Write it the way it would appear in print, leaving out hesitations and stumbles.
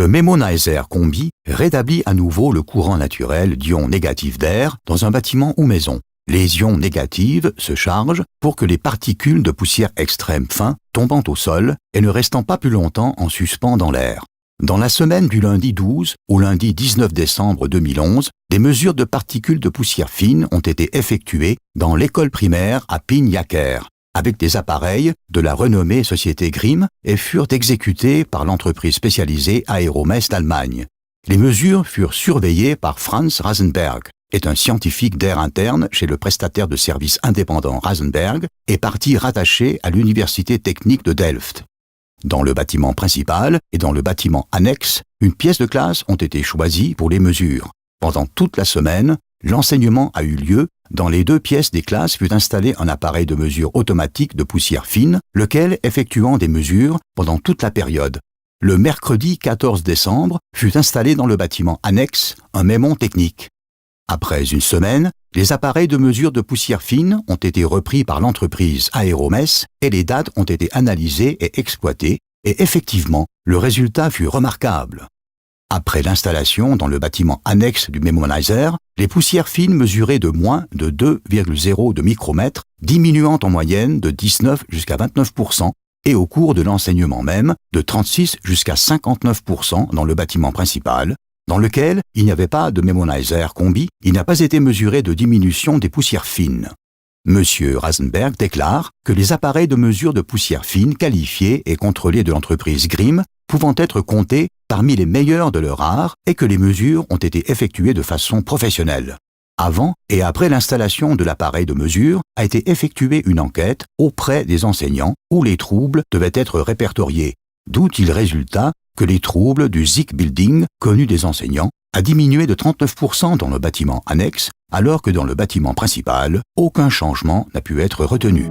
Le Memonizer Combi rétablit à nouveau le courant naturel d'ions négatifs d'air dans un bâtiment ou maison. Les ions négatifs se chargent pour que les particules de poussière extrême fin tombant au sol et ne restant pas plus longtemps en suspens dans l'air. Dans la semaine du lundi 12 au lundi 19 décembre 2011, des mesures de particules de poussière fine ont été effectuées dans l'école primaire à Pignacker, avec des appareils de la renommée société Grimm et furent exécutés par l'entreprise spécialisée Aeromess d'Allemagne. Les mesures furent surveillées par Franz Rasenberg, est un scientifique d'air interne chez le prestataire de services indépendant Rasenberg et partie rattachée à l'Université technique de Delft. Dans le bâtiment principal et dans le bâtiment annexe, une pièce de classe ont été choisies pour les mesures. Pendant toute la semaine, l'enseignement a eu lieu. Dans les 2 pièces des classes fut installé un appareil de mesure automatique de poussière fine, lequel effectuant des mesures pendant toute la période. Le mercredi 14 décembre fut installé dans le bâtiment annexe un mémon technique. Après une semaine, les appareils de mesure de poussière fine ont été repris par l'entreprise Aeromess et les dates ont été analysées et exploitées, et effectivement, le résultat fut remarquable. Après l'installation dans le bâtiment annexe du Memonizer, les poussières fines mesuraient de moins de 2,0 de micromètre, diminuant en moyenne de 19 jusqu'à 29%, et au cours de l'enseignement même, de 36 jusqu'à 59% dans le bâtiment principal, dans lequel il n'y avait pas de Memonizer Combi, il n'a pas été mesuré de diminution des poussières fines. M. Rasenberg déclare que les appareils de mesure de poussière fine qualifiés et contrôlés de l'entreprise Grimm pouvant être comptés parmi les meilleurs de leur art et que les mesures ont été effectuées de façon professionnelle. Avant et après l'installation de l'appareil de mesure a été effectuée une enquête auprès des enseignants où les troubles devaient être répertoriés, d'où il résulta que les troubles du Zik Building, connu des enseignants, a diminué de 39% dans le bâtiment annexe, alors que dans le bâtiment principal, aucun changement n'a pu être retenu.